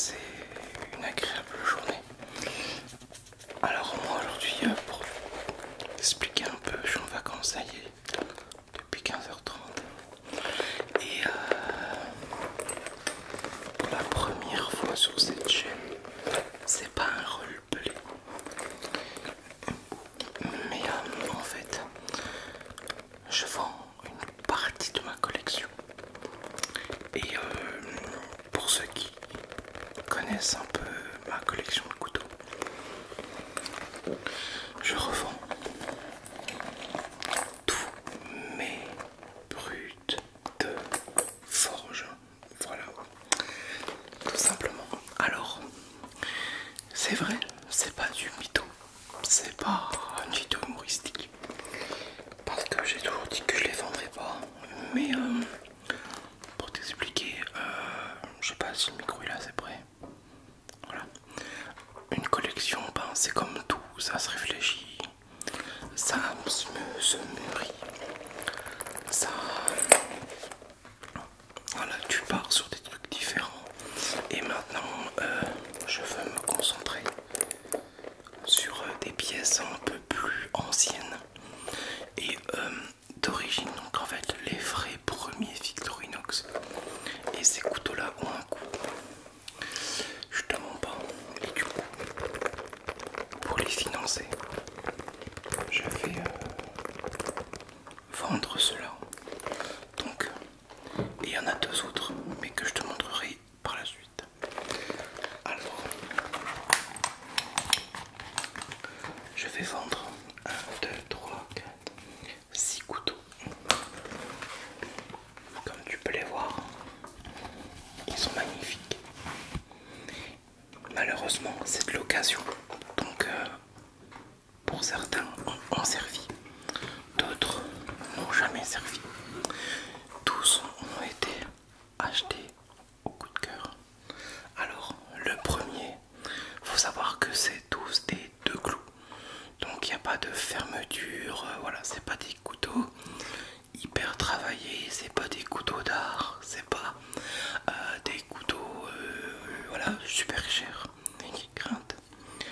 passé une agréable journée. Alors moi aujourd'hui, pour expliquer un peu, je suis en vacances, ça y est, depuis 15h30. Et pour la première fois sur cette chaîne, c'est pas un roleplay, mais en fait, je vends une partie de ma collection. Et pour ceux qui connaissent un peu ma collection de couteaux, je revends tous mes brutes de forge. Voilà, tout simplement. Alors, c'est vrai, c'est pas du mytho, c'est pas une vidéo humoristique, parce que j'ai toujours dit que je les vendrais pas. Mais pour t'expliquer, je sais pas si le micro est là, c'est prêt. Voilà. Une collection, ben, c'est comme tout, ça se réfléchit, ça se mûrit, ça... Voilà, tu pars sur des trucs différents. Et maintenant, je veux me concentrer sur des pièces un peu plus anciennes et d'origine. Donc en fait, les vrais premiers Victorinox. Et ces couteaux-là ont un coût. Je te mens pas. Et du coup, pour les financer, je vais vendre cela. Donc, et il y en a deux autres, mais que je te montrerai par la suite. Alors, je vais vendre 1, 2, 3, 4, 6 couteaux. Comme tu peux les voir, ils sont magnifiques. Malheureusement, c'est de l'occasion. Donc, pour certains, ont servi. D'autres n'ont jamais servi. Tous ont été achetés au coup de cœur. Alors, le premier, faut savoir que c'est tous des 2 clous. Donc il n'y a pas de fermeture, voilà, c'est pas des couteaux hyper travaillés, c'est pas des couteaux d'art, c'est pas des couteaux voilà, super chers et qui grintent.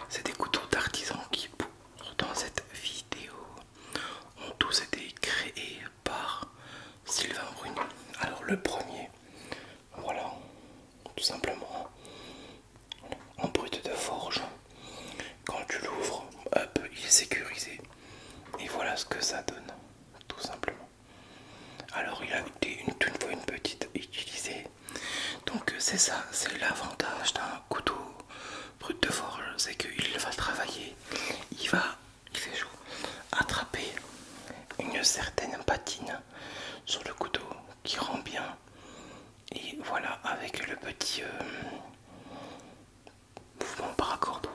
C'est des couteaux d'artisans qui, dans cette vidéo, ont tous été créés par Sylvain Bruni. Alors le premier, voilà, tout simplement en brut de forge. Quand tu l'ouvres, hop, il est sécurisé. Et voilà ce que ça donne, tout simplement. Alors il a été une fois une petite utilisée. Donc c'est ça, c'est l'avantage d'un couteau brut de forge, c'est qu'il va travailler, il fait chaud, attraper une certaine patine sur le couteau qui rend bien. Et voilà, avec le petit mouvement paracorde.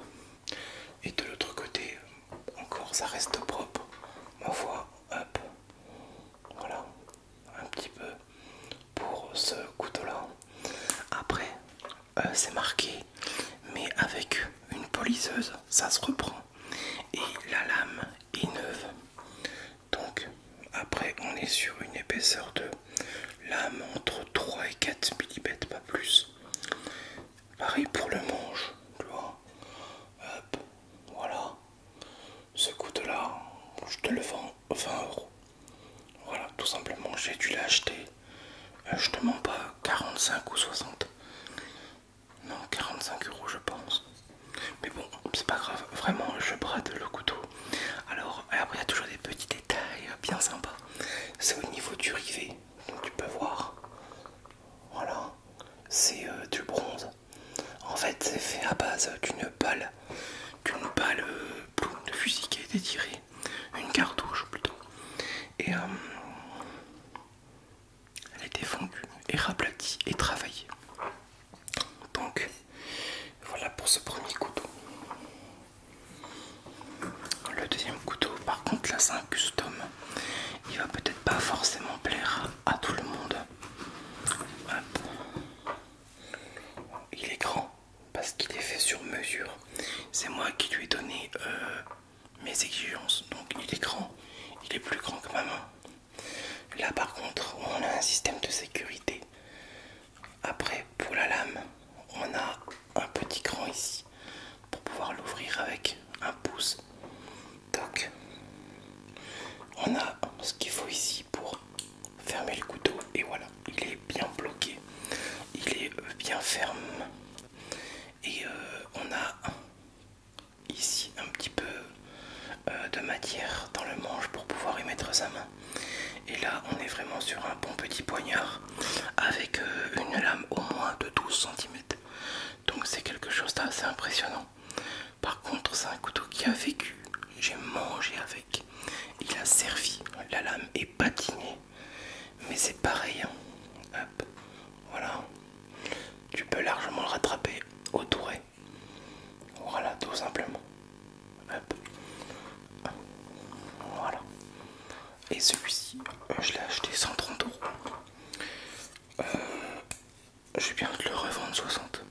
Et de l'autre côté, encore ça reste propre, ma foi, hop, voilà, un petit peu pour ce couteau là. Après, c'est marqué, mais avec une polisseuse, ça se reprend. Et la lame est neuve. Donc, après, on est sur une épaisseur de lame entre 3 et 4 mm, pas plus. Pareil pour le manche, tu vois. Hop, voilà. Ce couteau là, je te le vends 20 €. Voilà, tout simplement, j'ai dû l'acheter. Je te mens pas, 45 ou 60. Non, 45 € je pense. Mais bon, c'est pas grave, vraiment, je brade le couteau. Alors, après, il y a toujours des petits détails bien sympas. C'est au niveau du rivet, donc tu peux voir. Voilà, c'est du bronze. En fait, c'est fait à base d'une balle de fusil qui a été tirée, une cartouche plutôt. Et elle a été fondue et raplatie et travaillée. Donc, voilà pour ce premier couteau. Le deuxième couteau, par contre, là c'est un custom. Il va peut-être pas forcément plaire à tout le monde. Hop. Il est grand parce qu'il est fait sur mesure. C'est moi qui lui ai donné mes exigences. Donc il est grand, il est plus grand que ma main. Là par contre, on a un système de sécurité. Après, pour la lame, on a c'est quelque chose d'assez impressionnant. Par contre, c'est un couteau qui a vécu. J'ai mangé avec. Il a servi. La lame est patinée. Mais c'est pareil. Hein. Hop. Voilà. Tu peux largement le rattraper au touret. Voilà, tout simplement. Hop. Voilà. Et celui-ci, je l'ai acheté 130 euros. Je vais bien te le revendre 60.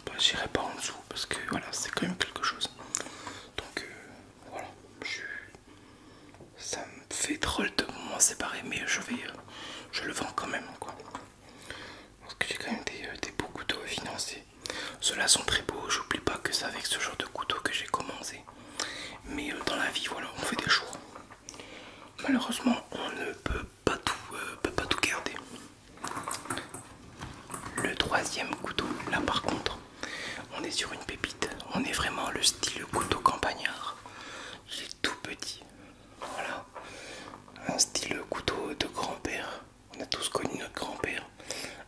Bah, j'irai pas en dessous parce que voilà, c'est quand même quelque chose. Donc voilà, ça me fait drôle de m'en séparer, mais je le vends quand même quoi. Parce que j'ai quand même des beaux couteaux financés. Ceux-là sont très beaux, j'oublie pas que c'est avec ce genre de couteau que j'ai commencé. Mais dans la vie, voilà, on fait des choix. Malheureusement, on ne peut pas tout garder. Le troisième couteau, là par contre, on est sur une pépite. On est vraiment le style couteau campagnard. Il est tout petit. Voilà. Un style couteau de grand-père. On a tous connu notre grand-père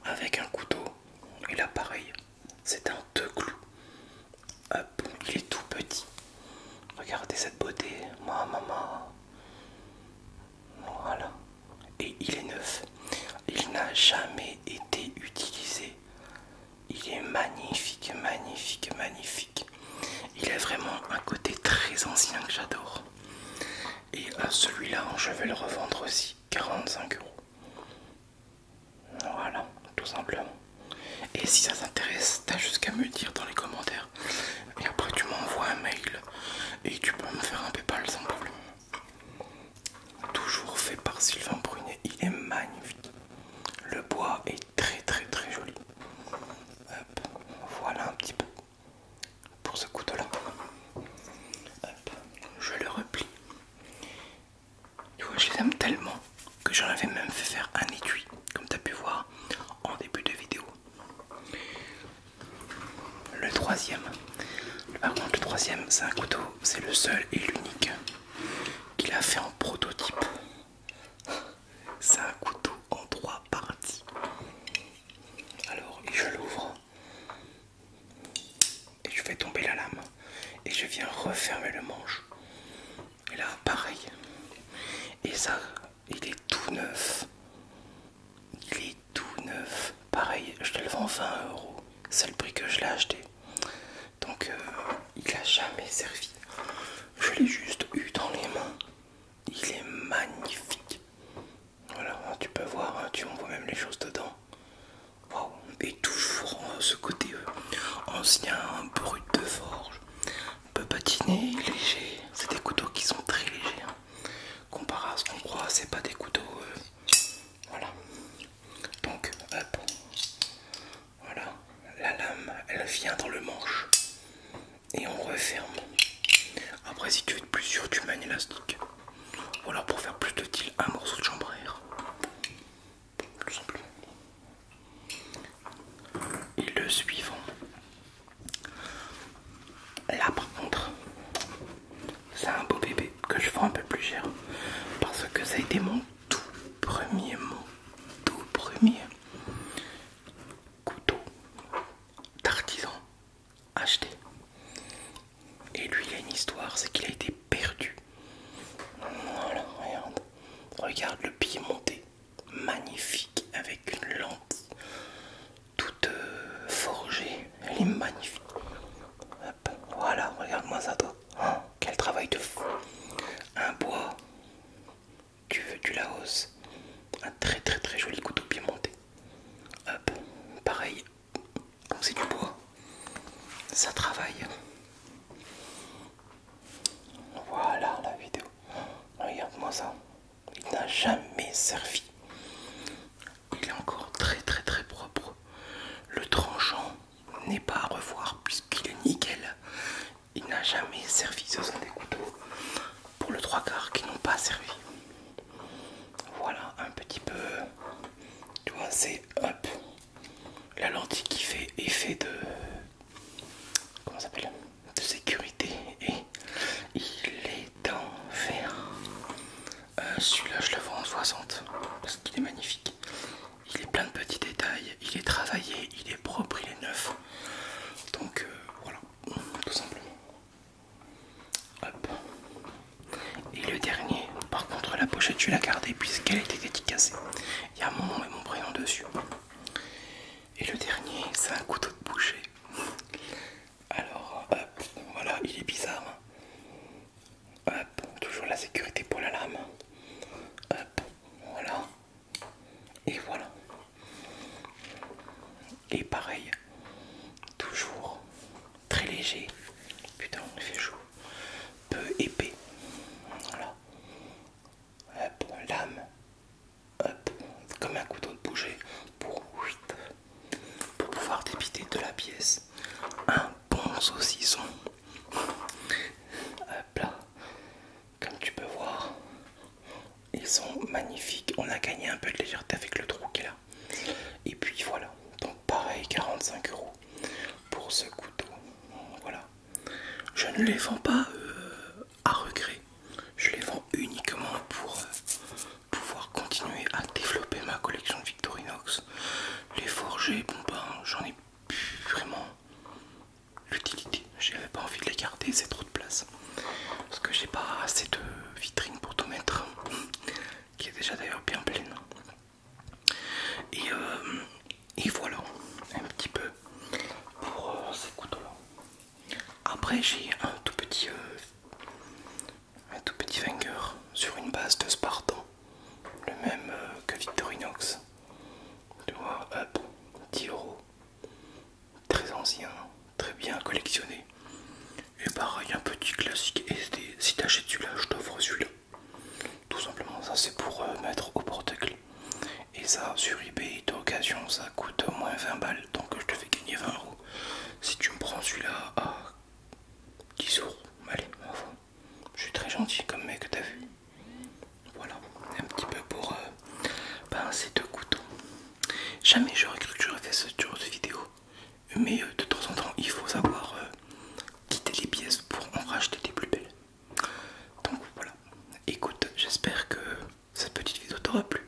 avec un couteau. Et là pareil, c'est un 2 clous. Hop, il est tout petit. Regardez cette beauté. Maman. Voilà. Et il est neuf. Il n'a jamais été utilisé. Il est magnifique, magnifique, magnifique. Il a vraiment un côté très ancien que j'adore. Et celui-là, je vais le revendre aussi 45 euros. Voilà, tout simplement. Et si ça t'intéresse, t'as juste qu'à me dire dans les commentaires. Et après tu m'envoies un mail et tu peux me faire un PayPal sans problème. Toujours fait par Sylvain Brunet, il est magnifique. Le bois est très très très joli. Hop, voilà un petit peu pour ce couteau là. Hop, je le replie. Tu vois, je les aime tellement que j'en avais même fait faire un étui, comme tu as pu voir en début de vidéo. Le troisième, par contre le troisième c'est un couteau, c'est le seul et l'unique qu'il a fait en prototype. C'est un couteau en 3 parties. Alors je l'ouvre et je fais tomber la lame et je viens refermer le manche. Et là pareil. Et ça, il est tout neuf. Il est tout neuf. Pareil, je te le vends 20 euros. C'est le prix que je l'ai acheté. Donc il a jamais servi. Je l'ai juste eu dans les mains. Il est magnifique. Voilà, tu peux voir, hein, on voit même les choses dedans. Waouh. Et toujours ce côté ancien, brut de forge. Peut patiner, léger. C'est des couteaux qui sont très légers. Hein. Comparé à ce qu'on croit, c'est pas des couteaux. Voilà. Donc, hop. Voilà. La lame, elle vient dans le manche. Et on referme. Après, si tu veux être plus sûr, tu mets un élastique. Ou alors pour faire plus de style, un morceau de chambre à air. Tout simplement. Et le suivant. Là par contre, c'est un beau bébé que je vends un peu plus cher. Parce que ça a été mon tout premier couteau d'artisan acheté. Et lui, il a une histoire, c'est qu'il a été perdu. Voilà, regarde. Regarde le pied monté. Magnifique, avec une lentille toute forgée. Elle est magnifique. Hop, voilà, regarde-moi ça, toi. Oh, quel travail de fou. Un bois du Laos. Un très très très joli couteau piémontais. Hop, pareil, comme c'est du bois, ça travaille. Voilà la vidéo. Regarde-moi ça. Il n'a jamais servi. Il est encore très très très propre. Le tranchant n'est pas à revoir puisqu'il est nickel. Il n'a jamais servi. Ce sont des couteaux pour le 3/4 qui n'ont pas servi. Voilà un petit peu. Tu vois, c'est hop. La lentille qui fait effet de. Comment ça s'appelle? De sécurité. Et il est en fer. Celui-là, je le vends en 60 parce qu'il est magnifique. Il est plein de petits détails. Il est travaillé, il est propre, il est neuf. Donc je vais la garder puisqu'elle a été dédicacée. Il y a mon nom et mon prénom dessus. Et le dernier, c'est un couteau de boucher. Alors, hop, voilà, il est bizarre. Hop, toujours la sécurité pour la lame. Hop, voilà. Et voilà. Et pareil, toujours très léger. Putain, il fait chaud. Peu épais. Voilà. Hop, lame. Hop, comme un couteau de boucher pour pouvoir débiter de la pièce un bon saucisson. Hop là, comme tu peux voir, ils sont magnifiques. On a gagné un peu de légèreté avec le trou qu'il a. Et puis voilà, donc pareil, 45 € pour ce couteau. Voilà, je ne les vends pas à regret. Je les vends uniquement pour pouvoir continuer à développer ma collection de Victorinox. Les forgés, bon ben j'en ai plus vraiment l'utilité. J'avais pas envie de les garder, c'est trop de place. Parce que j'ai pas assez de vitrine pour tout mettre. Qui est déjà d'ailleurs bien pleine. Et voilà, un petit peu pour ces couteaux là. Après j'ai un tout petit Wenger sur une base de Spartan, le même que Victorinox. Tu vois, hop, 10 €, très ancien, très bien collectionné. Et pareil, un petit classique SD. Si t'achètes celui-là, je t'offre celui-là. Tout simplement, ça c'est pour mettre au porte-clés. Et ça, sur eBay d'occasion, ça coûte au moins 20 balles. Donc je te fais gagner 20 €. Si tu me prends celui-là à 10 €, allez, enfin, je suis très gentil comme mec, t'as vu. Voilà, un petit peu pour ces deux couteaux. Jamais j'aurais cru que j'aurais fait ce genre de vidéo. Mais de temps en temps, il faut savoir quitter les pièces pour en racheter des plus belles. Donc voilà, écoute, j'espère que cette petite vidéo t'aura plu.